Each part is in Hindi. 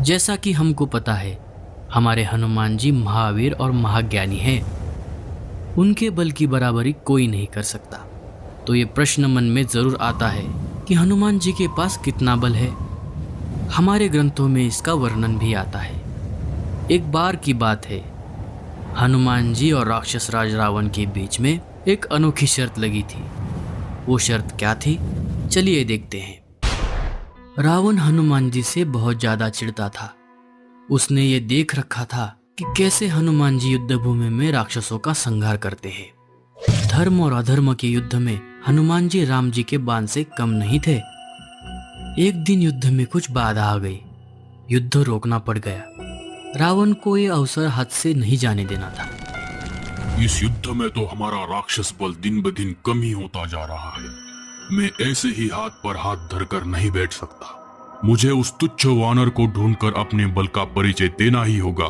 जैसा कि हमको पता है, हमारे हनुमान जी महावीर और महाज्ञानी हैं। उनके बल की बराबरी कोई नहीं कर सकता। तो ये प्रश्न मन में जरूर आता है कि हनुमान जी के पास कितना बल है। हमारे ग्रंथों में इसका वर्णन भी आता है। एक बार की बात है, हनुमान जी और राक्षस राज रावण के बीच में एक अनोखी शर्त लगी थी। वो शर्त क्या थी, चलिए देखते हैं। रावण हनुमान जी से बहुत ज्यादा चिढ़ता था। उसने ये देख रखा था कि कैसे हनुमान जी युद्ध भूमि में राक्षसों का संहार करते हैं। धर्म और अधर्म के युद्ध में हनुमान जी राम जी के बाण से कम नहीं थे। एक दिन युद्ध में कुछ बाधा आ गई, युद्ध रोकना पड़ गया। रावण को ये अवसर हाथ से नहीं जाने देना था। इस युद्ध में तो हमारा राक्षस बल दिन ब दिन कम ही होता जा रहा है। मैं ऐसे ही हाथ पर हाथ धरकर नहीं बैठ सकता। मुझे उस तुच्छ वानर को ढूंढकर अपने बल का परिचय देना ही होगा,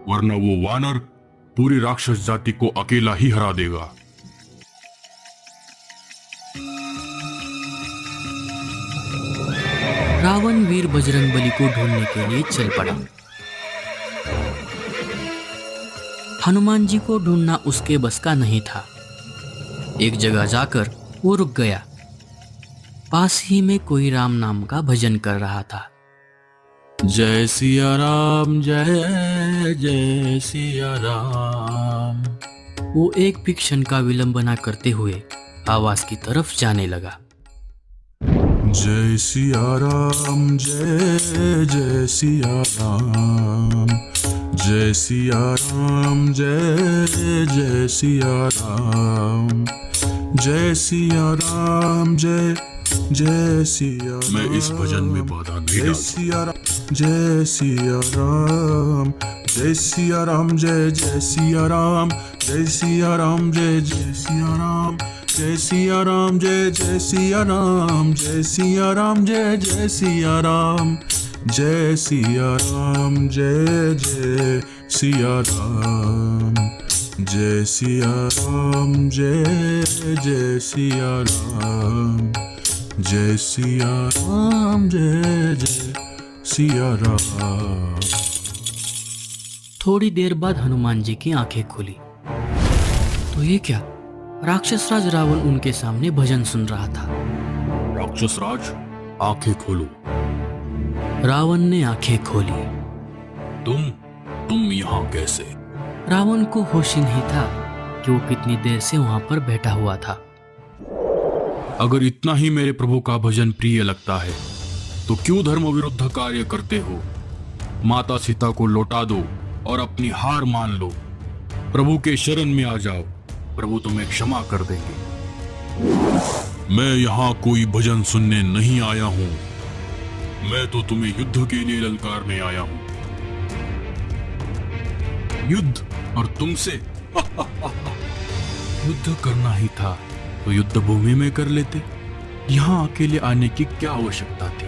वरना वो वानर पूरी राक्षस जाति को अकेला ही हरा देगा। रावण वीर बजरंगबली को ढूंढने के लिए चल पड़ा। हनुमान जी को ढूंढना उसके बस का नहीं था। एक जगह जाकर वो रुक गया। पास ही में कोई राम नाम का भजन कर रहा था। जय सिया राम, जय जय सिया राम। वो एक भी क्षण का विलंब न करते हुए आवाज की तरफ जाने लगा। जय सिया राम, जय जय सिया राम। जय सिया राम, जय जय सिया राम। जय सिया राम, जय जय सिया। मैं इस भजन में बाधा नहीं डालूंगा। जय सिया राम, जय सिया राम, जय जय सिया राम। जय सिया राम, जय जय सिया राम। जय सिया राम, जय जय सिया राम। जय सिया राम, जय जय सिया राम। जय सिया राम, जय जय सिया राम। जय सिया राम, जय जय सिया राम। जय सिया राम, जय जय सिया राम। थोड़ी देर बाद हनुमान जी की आंखें खुली तो ये क्या, राक्षस राज रावण उनके सामने भजन सुन रहा था। राक्षस राज, आंखें खोलो। रावण ने आंखें खोली। तुम यहाँ कैसे? रावण को होश ही नहीं था कि वो कितनी देर से वहां पर बैठा हुआ था। अगर इतना ही मेरे प्रभु का भजन प्रिय लगता है तो क्यों धर्म विरुद्ध कार्य करते हो? माता सीता को लौटा दो और अपनी हार मान लो। प्रभु के शरण में आ जाओ, प्रभु तुम्हें क्षमा कर देंगे। मैं यहाँ कोई भजन सुनने नहीं आया हूँ। मैं तो तुम्हें युद्ध के लिए ललकारने आया हूँ। युद्ध और तुमसे? युद्ध करना ही था तो युद्ध भूमि में कर लेते। यहाँ अकेले आने की क्या आवश्यकता थी?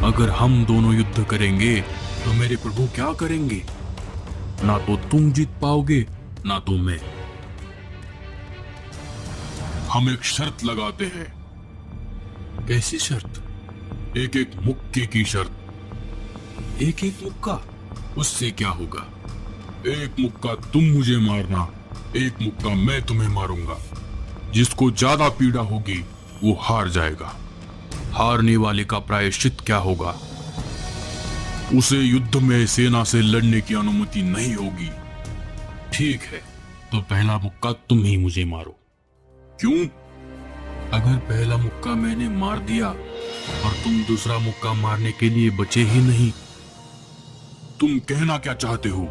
अगर हम दोनों युद्ध करेंगे तो मेरे प्रभु क्या करेंगे? ना तो तुम जीत पाओगे, ना तो मैं। हम एक शर्त लगाते हैं। कैसी शर्त? एक एक मुक्के की शर्त। एक एक मुक्का? उससे क्या होगा? एक मुक्का तुम मुझे मारना, एक मुक्का मैं तुम्हें मारूंगा। जिसको ज्यादा पीड़ा होगी वो हार जाएगा। हारने वाले का प्रायश्चित क्या होगा? उसे युद्ध में सेना से लड़ने की अनुमति नहीं होगी। ठीक है, तो पहला मुक्का तुम ही मुझे मारो। क्यों? अगर पहला मुक्का मैंने मार दिया और तुम दूसरा मुक्का मारने के लिए बचे ही नहीं, तुम कहना क्या चाहते हो?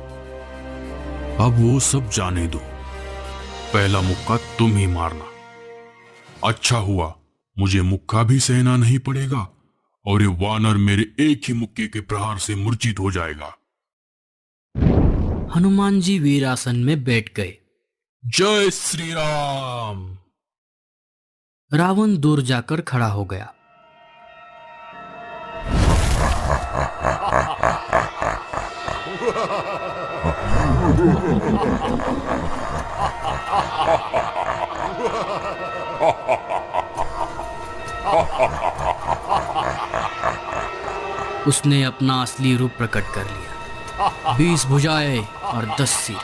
अब वो सब जाने दो। पहला मुक्का तुम ही मारना। अच्छा हुआ, मुझे मुक्का भी सहना नहीं पड़ेगा और ये वानर मेरे एक ही मुक्के के प्रहार से मूर्छित हो जाएगा। हनुमान जी वीरासन में बैठ गए। जय श्री राम। रावण दूर जाकर खड़ा हो गया। उसने अपना असली रूप प्रकट कर लिया। 20 भुजाएं और 10 सिर।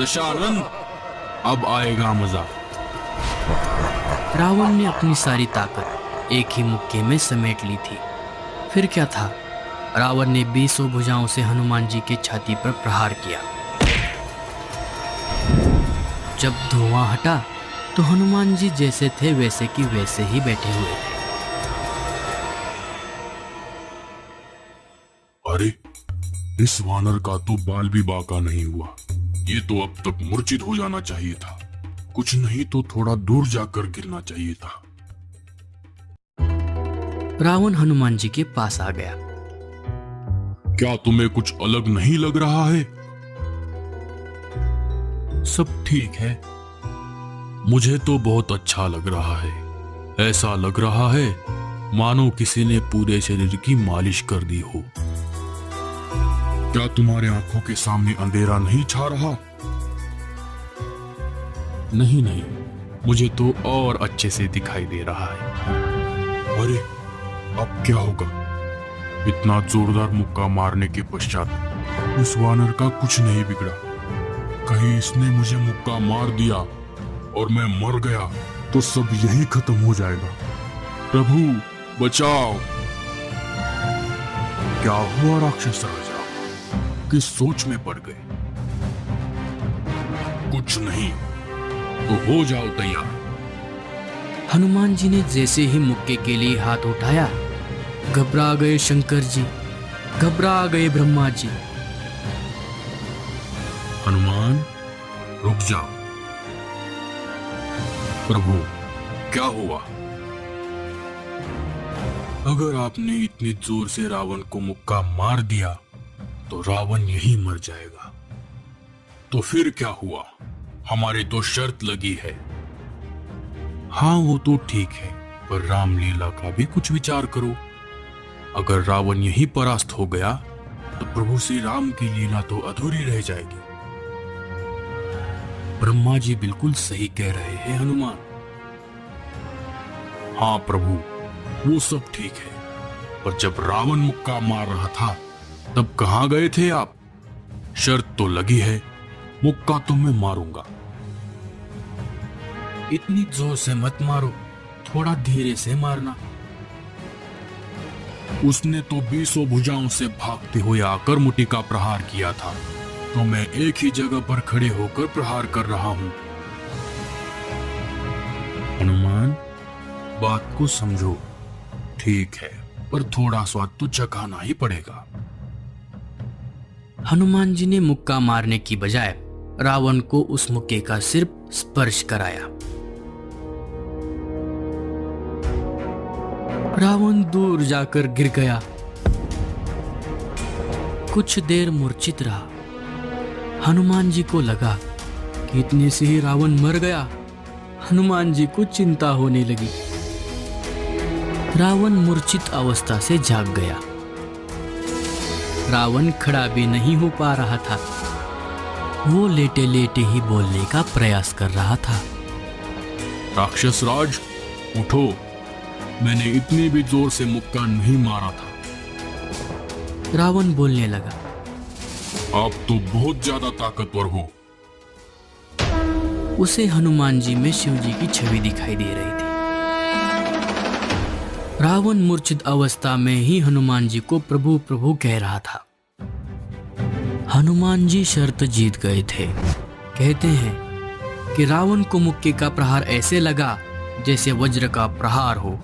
दशानन, अब आएगा मजा। रावण ने अपनी सारी ताकत एक ही मुक्के में समेट ली थी। फिर क्या था, रावण ने 20 भुजाओं से हनुमान जी की छाती पर प्रहार किया। जब धुआं हटा तो हनुमान जी जैसे थे वैसे की वैसे ही बैठे हुए थे। अरे, इस वानर का तो बाल भी बाका नहीं हुआ। ये तो अब तक मूर्छित हो जाना चाहिए था। कुछ नहीं तो थोड़ा दूर जाकर गिरना चाहिए था। रावण हनुमान जी के पास आ गया। क्या तुम्हें कुछ अलग नहीं लग रहा है? सब ठीक है। मुझे तो बहुत अच्छा लग रहा है। ऐसा लग रहा है मानो किसी ने पूरे शरीर की मालिश कर दी हो। क्या तुम्हारे आंखों के सामने अंधेरा नहीं छा रहा? नहीं नहीं, मुझे तो और अच्छे से दिखाई दे रहा है। अरे, अब क्या होगा? इतना जोरदार मुक्का मारने के पश्चात उस वानर का कुछ नहीं बिगड़ा। कहीं इसने मुझे मुक्का मार दिया और मैं मर गया तो सब यही खत्म हो जाएगा। प्रभु बचाओ। क्या हुआ राक्षस राजा? किस सोच में पड़ गए? कुछ नहीं, तो हो जाओ तैयार। हनुमान जी ने जैसे ही मुक्के के लिए हाथ उठाया, घबरा गए शंकर जी, घबरा गए ब्रह्मा जी। हनुमान, रुक जाओ। प्रभु, क्या हुआ? अगर आपने इतनी जोर से रावण को मुक्का मार दिया तो रावण यही मर जाएगा। तो फिर क्या हुआ? हमारी तो शर्त लगी है। हाँ, वो तो ठीक है, पर रामलीला का भी कुछ विचार करो। अगर रावण यही परास्त हो गया तो प्रभु श्री राम की लीला तो अधूरी रह जाएगी। ब्रह्मा जी बिल्कुल सही कह रहे हैं हनुमान। हाँ प्रभु, वो सब ठीक है, पर जब रावण मुक्का मार रहा था तब कहां गए थे आप? शर्त तो लगी है, मुक्का तो मैं मारूंगा। इतनी जोर से मत मारो, थोड़ा धीरे से मारना। उसने तो 20 भुजाओं से भागते हुए आकर मुट्ठी का प्रहार किया था, तो मैं एक ही जगह पर खड़े होकर प्रहार कर रहा हूं। हनुमान, बात को समझो। ठीक है, पर थोड़ा स्वाद तो चखाना ही पड़ेगा। हनुमान जी ने मुक्का मारने की बजाय रावण को उस मुक्के का सिर्फ स्पर्श कराया। रावण दूर जाकर गिर गया। कुछ देर मूर्छित रहा। हनुमान जी को लगा कि इतने से ही रावण मर गया। हनुमान जी को चिंता होने लगी। रावण मूर्छित अवस्था से जाग गया। रावण खड़ा भी नहीं हो पा रहा था। वो लेटे लेटे ही बोलने का प्रयास कर रहा था। राक्षस राज, उठो। मैंने इतनी भी जोर से मुक्का नहीं मारा था। रावण बोलने लगा। आप तो बहुत ज्यादा ताकतवर हो। उसे हनुमान जी में शिव जी की छवि दिखाई दे रही थी। रावण मूर्छित अवस्था में ही हनुमान जी को प्रभु प्रभु कह रहा था। हनुमान जी शर्त जीत गए थे। कहते हैं कि रावण को मुक्के का प्रहार ऐसे लगा जैसे वज्र का प्रहार हो।